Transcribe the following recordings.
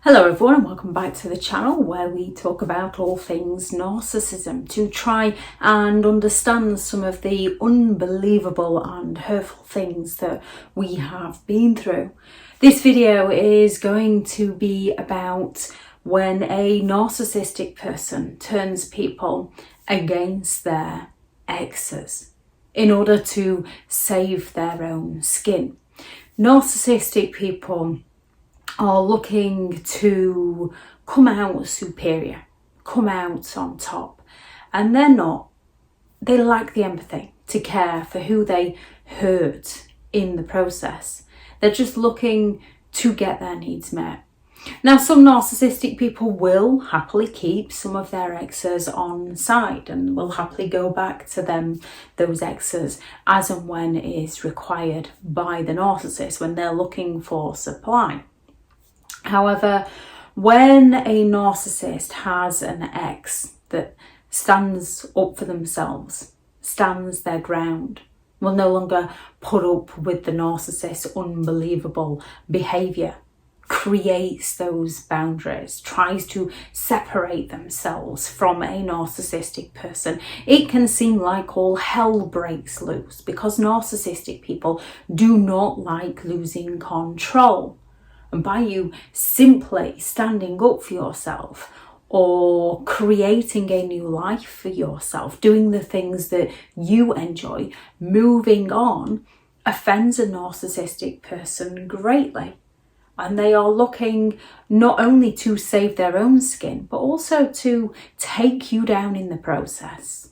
Hello everyone and welcome back to the channel where we talk about all things narcissism to try and understand some of the unbelievable and hurtful things that we have been through. This video is going to be about when a narcissistic person turns people against their exes in order to save their own skin. Narcissistic people are looking to come out superior, come out on top, and they're not. They lack the empathy to care for who they hurt in the process. They're just looking to get their needs met. Now, some narcissistic people will happily keep some of their exes on side and will happily go back to those exes as and when is required by the narcissist when they're looking for supply. However, when a narcissist has an ex that stands up for themselves, stands their ground, will no longer put up with the narcissist's unbelievable behaviour, creates those boundaries, tries to separate themselves from a narcissistic person, it can seem like all hell breaks loose because narcissistic people do not like losing control. And by you simply standing up for yourself or creating a new life for yourself, doing the things that you enjoy, moving on, offends a narcissistic person greatly. And they are looking not only to save their own skin, but also to take you down in the process.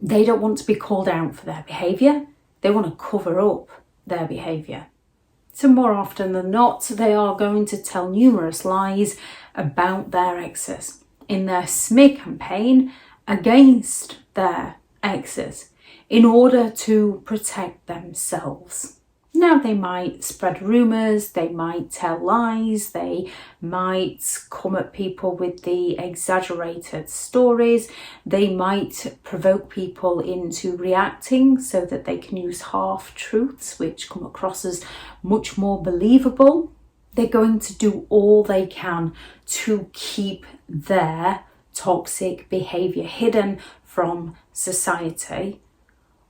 They don't want to be called out for their behaviour. They want to cover up their behaviour. So more often than not, they are going to tell numerous lies about their exes in their smear campaign against their exes in order to protect themselves. Now, they might spread rumours, they might tell lies, they might come at people with the exaggerated stories, they might provoke people into reacting so that they can use half-truths which come across as much more believable. They're going to do all they can to keep their toxic behaviour hidden from society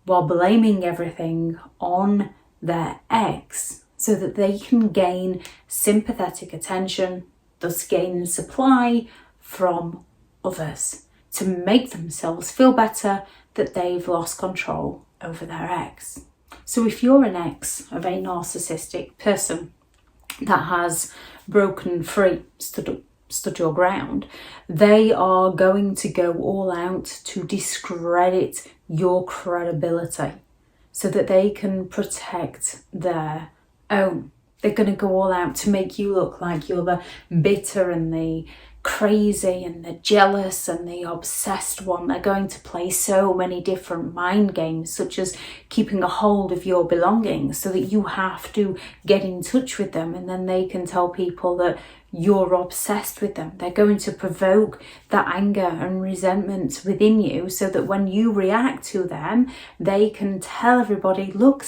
while blaming everything on their ex so that they can gain sympathetic attention, thus gain supply from others to make themselves feel better that they've lost control over their ex. So if you're an ex of a narcissistic person that has broken free, stood your ground, they are going to go all out to discredit your credibility so that they can protect their own. They're going to go all out to make you look like you're the bitter and the crazy and the jealous and the obsessed one. They're going to play so many different mind games, such as keeping a hold of your belongings so that you have to get in touch with them, and then they can tell people that you're obsessed with them. They're going to provoke that anger and resentment within you so that when you react to them, they can tell everybody, look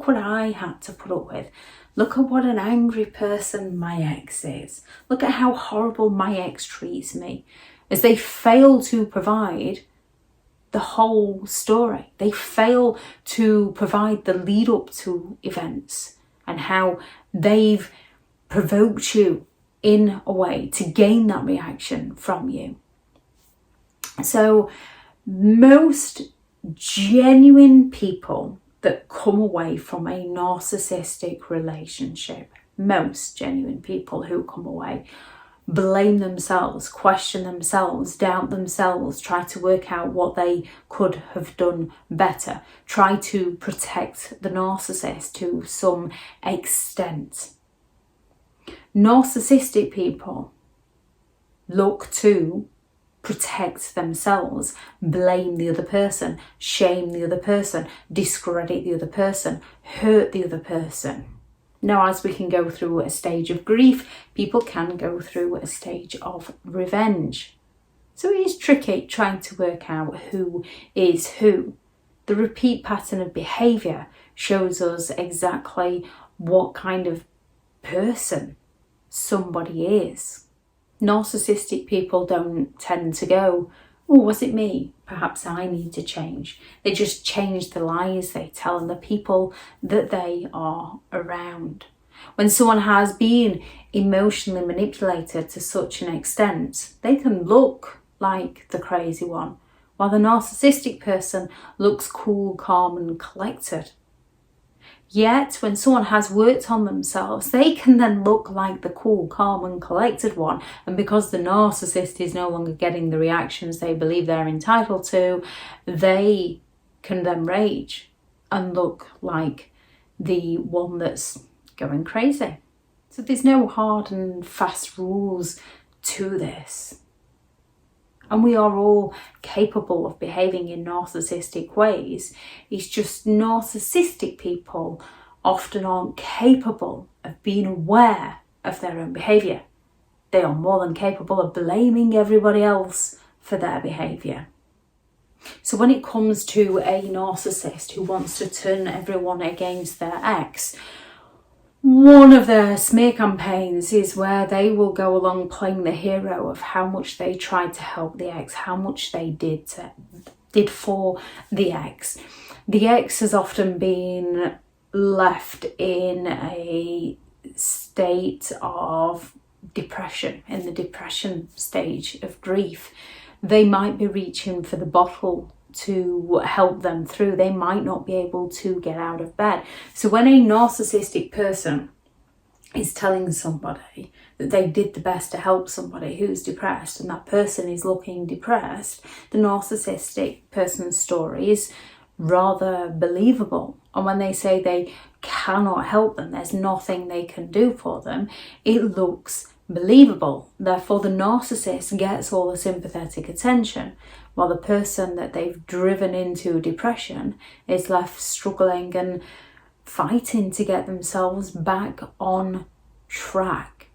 what I had to put up with. Look at what an angry person my ex is. Look at how horrible my ex treats me. As they fail to provide the whole story. They fail to provide the lead up to events and how they've provoked you in a way to gain that reaction from you. So most genuine people that come away from a narcissistic relationship, most genuine people who come away, blame themselves, question themselves, doubt themselves, try to work out what they could have done better, try to protect the narcissist to some extent. Narcissistic people look to protect themselves, blame the other person, shame the other person, discredit the other person, hurt the other person. Now, as we can go through a stage of grief, people can go through a stage of revenge. So it is tricky trying to work out who is who. The repeat pattern of behaviour shows us exactly what kind of person somebody is. Narcissistic people don't tend to go, oh, was it me? Perhaps I need to change. They just change the lies they tell and the people that they are around. When someone has been emotionally manipulated to such an extent, they can look like the crazy one, while the narcissistic person looks cool, calm and collected. Yet, when someone has worked on themselves, they can then look like the cool, calm and collected one. And because the narcissist is no longer getting the reactions they believe they're entitled to, they can then rage and look like the one that's going crazy. So there's no hard and fast rules to this. And we are all capable of behaving in narcissistic ways. It's just narcissistic people often aren't capable of being aware of their own behaviour. They are more than capable of blaming everybody else for their behaviour. So when it comes to a narcissist who wants to turn everyone against their ex, one of their smear campaigns is where they will go along playing the hero of how much they tried to help the ex, how much they did for the ex. The ex has often been left in a state of depression, in the depression stage of grief. They might be reaching for the bottle to help them through. They might not be able to get out of bed. So when a narcissistic person is telling somebody that they did the best to help somebody who's depressed and that person is looking depressed, the narcissistic person's story is rather believable. And when they say they cannot help them, there's nothing they can do for them, it looks believable. Therefore, the narcissist gets all the sympathetic attention, while the person that they've driven into depression is left struggling and fighting to get themselves back on track.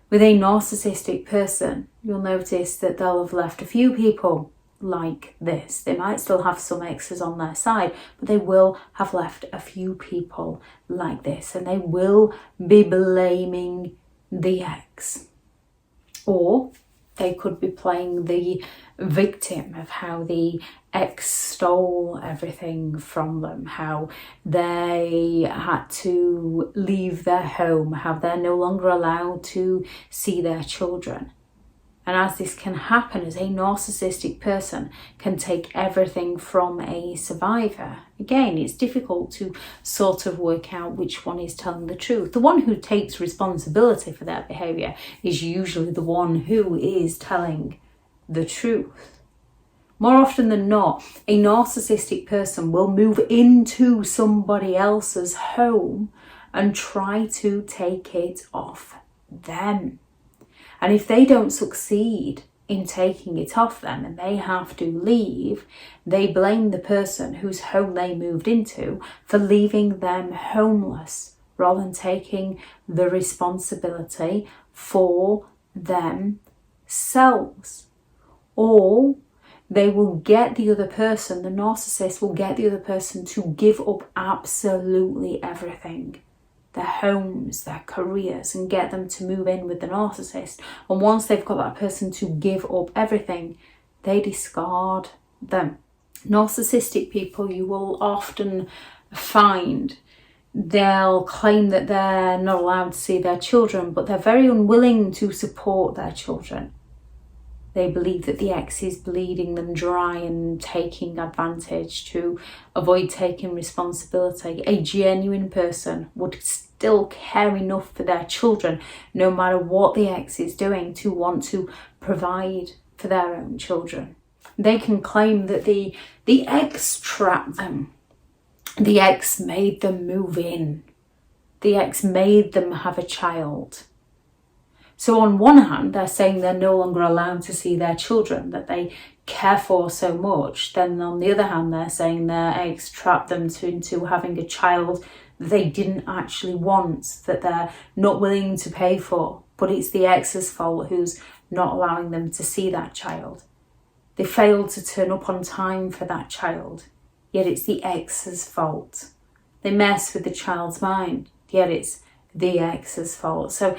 With a narcissistic person, you'll notice that they'll have left a few people like this. They might still have some exes on their side, but they will have left a few people like this, and they will be blaming the ex. Or they could be playing the victim of how the ex stole everything from them, how they had to leave their home, how they're no longer allowed to see their children. And as this can happen, as a narcissistic person can take everything from a survivor, again, it's difficult to sort of work out which one is telling the truth. The one who takes responsibility for their behaviour is usually the one who is telling the truth. More often than not, a narcissistic person will move into somebody else's home and try to take it off them. And if they don't succeed in taking it off them and they have to leave, they blame the person whose home they moved into for leaving them homeless, rather than taking the responsibility for themselves. Or they will get the other person, the narcissist will get the other person to give up absolutely everything. Their homes, their careers, and get them to move in with the narcissist. And once they've got that person to give up everything, they discard them. Narcissistic people, you will often find they'll claim that they're not allowed to see their children, but they're very unwilling to support their children. They believe that the ex is bleeding them dry and taking advantage to avoid taking responsibility. A genuine person would still care enough for their children, no matter what the ex is doing, to want to provide for their own children. They can claim that the ex trapped them. The ex made them move in. The ex made them have a child. So on one hand, they're saying they're no longer allowed to see their children that they care for so much. Then on the other hand, they're saying their ex trapped them into having a child that they didn't actually want, that they're not willing to pay for. But it's the ex's fault who's not allowing them to see that child. They failed to turn up on time for that child, yet it's the ex's fault. They mess with the child's mind, yet it's the ex's fault. So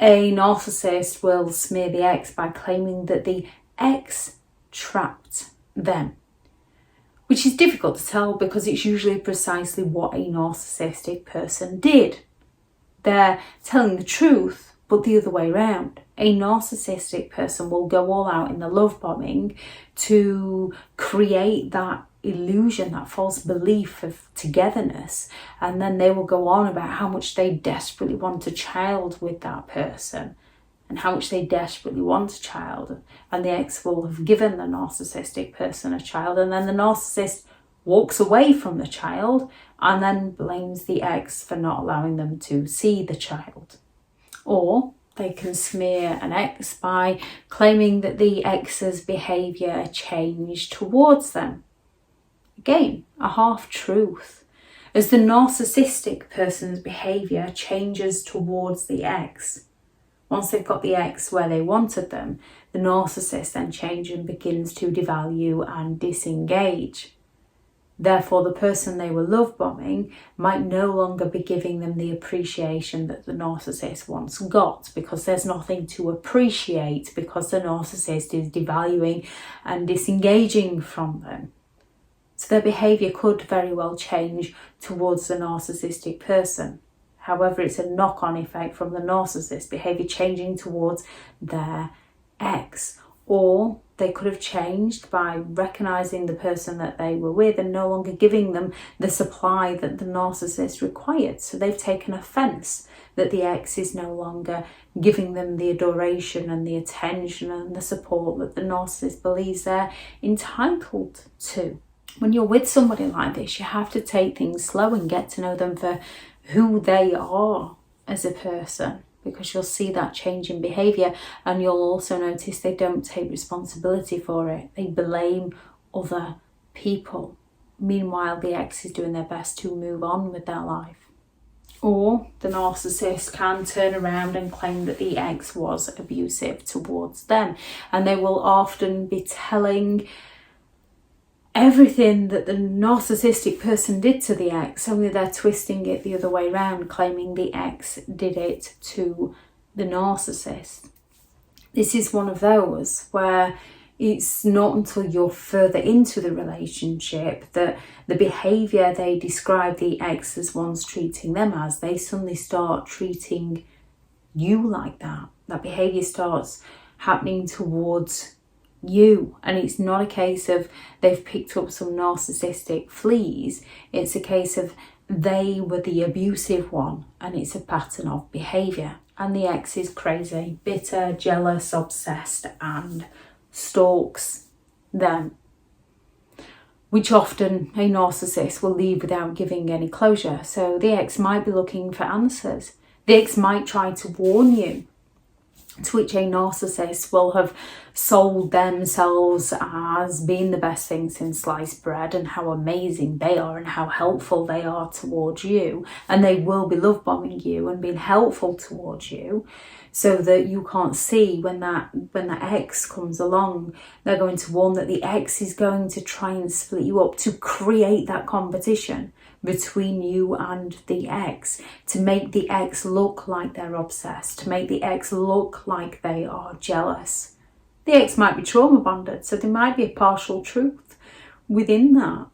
A narcissist will smear the ex by claiming that the ex trapped them, which is difficult to tell because it's usually precisely what a narcissistic person did. They're telling the truth, but the other way around. A narcissistic person will go all out in the love bombing to create that illusion, that false belief of togetherness, and then they will go on about how much they desperately want a child with that person and how much they desperately want a child, and the ex will have given the narcissistic person a child, and then the narcissist walks away from the child and then blames the ex for not allowing them to see the child. Or they can smear an ex by claiming that the ex's behaviour changed towards them. Again, a half-truth, as the narcissistic person's behaviour changes towards the ex. Once they've got the ex where they wanted them, the narcissist then changes and begins to devalue and disengage. Therefore, the person they were love bombing might no longer be giving them the appreciation that the narcissist once got, because there's nothing to appreciate because the narcissist is devaluing and disengaging from them. So their behaviour could very well change towards the narcissistic person. However, it's a knock-on effect from the narcissist behaviour changing towards their ex. Or they could have changed by recognising the person that they were with and no longer giving them the supply that the narcissist required. So they've taken offence that the ex is no longer giving them the adoration and the attention and the support that the narcissist believes they're entitled to. When you're with somebody like this, you have to take things slow and get to know them for who they are as a person, because you'll see that change in behaviour, and you'll also notice they don't take responsibility for it. They blame other people. Meanwhile, the ex is doing their best to move on with their life. Or the narcissist can turn around and claim that the ex was abusive towards them, and they will often be telling everything that the narcissistic person did to the ex, only they're twisting it the other way around, claiming the ex did it to the narcissist. This is one of those where it's not until you're further into the relationship that the behaviour they describe the ex as once treating them as, they suddenly start treating you like that. That behaviour starts happening towards you, and it's not a case of they've picked up some narcissistic fleas. It's a case of they were the abusive one, and it's a pattern of behaviour, and the ex is crazy, bitter, jealous, obsessed, and stalks them, which often a narcissist will leave without giving any closure. So the ex might be looking for answers. The ex might try to warn you, to which a narcissist will have sold themselves as being the best thing since sliced bread and how amazing they are and how helpful they are towards you, and they will be love bombing you and being helpful towards you, so that you can't see when that ex comes along. They're going to warn that the ex is going to try and split you up, to create that competition between you and the ex, to make the ex look like they're obsessed, to make the ex look like they are jealous. The ex might be trauma bonded, so there might be a partial truth within that.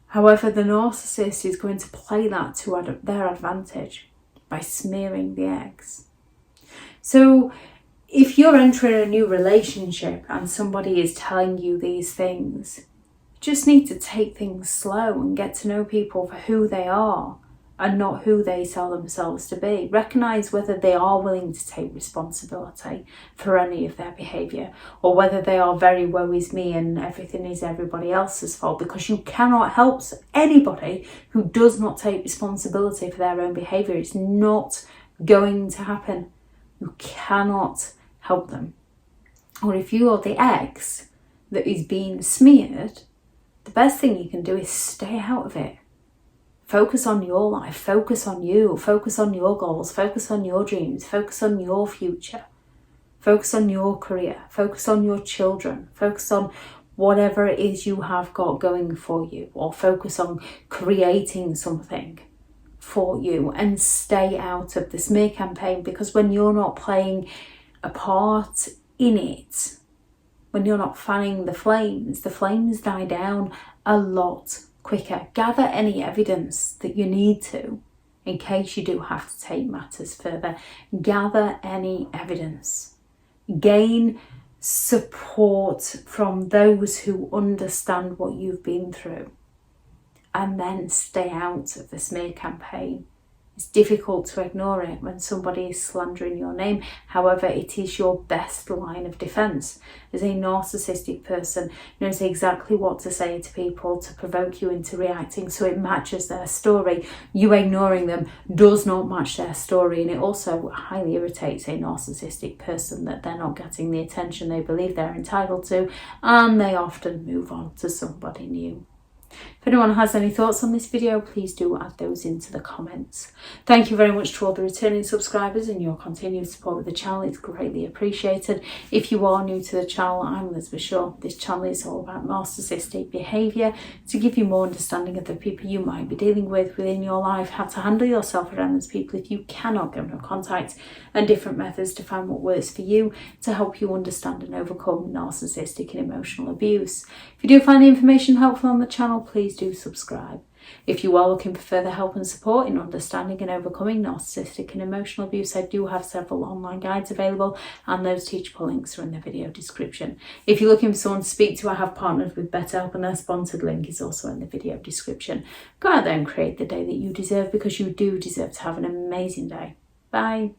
However, the narcissist is going to play that to their advantage by smearing the ex. So if you're entering a new relationship and somebody is telling you these things, you just need to take things slow and get to know people for who they are and not who they sell themselves to be. Recognise whether they are willing to take responsibility for any of their behaviour, or whether they are very woe is me and everything is everybody else's fault, because you cannot help anybody who does not take responsibility for their own behaviour. It's not going to happen. You cannot help them. Or if you are the ex that is being smeared, the best thing you can do is stay out of it. Focus on your life, focus on you, focus on your goals, focus on your dreams, focus on your future, focus on your career, focus on your children, focus on whatever it is you have got going for you, or focus on creating something for you and stay out of the smear campaign, because when you're not playing a part in it, when you're not fanning the flames die down a lot quicker. Gather any evidence that you need to, in case you do have to take matters further. Gather any evidence. Gain support from those who understand what you've been through. And then stay out of the smear campaign. It's difficult to ignore it when somebody is slandering your name. However, it is your best line of defence. As a narcissistic person knows exactly what to say to people to provoke you into reacting, so it matches their story. You ignoring them does not match their story, and it also highly irritates a narcissistic person that they're not getting the attention they believe they're entitled to, and they often move on to somebody new. If anyone has any thoughts on this video, please do add those into the comments. Thank you very much to all the returning subscribers and your continued support with the channel. It's greatly appreciated. If you are new to the channel, I'm Elizabeth Shaw. This channel is all about narcissistic behaviour to give you more understanding of the people you might be dealing with within your life, how to handle yourself around those people if you cannot get no contact, and different methods to find what works for you to help you understand and overcome narcissistic and emotional abuse. If you do find the information helpful on the channel, please do subscribe. If you are looking for further help and support in understanding and overcoming narcissistic and emotional abuse, I do have several online guides available, and those teachable links are in the video description. If you're looking for someone to speak to, I have partnered with BetterHelp, and their sponsored link is also in the video description. Go out there and create the day that you deserve, because you do deserve to have an amazing day. Bye.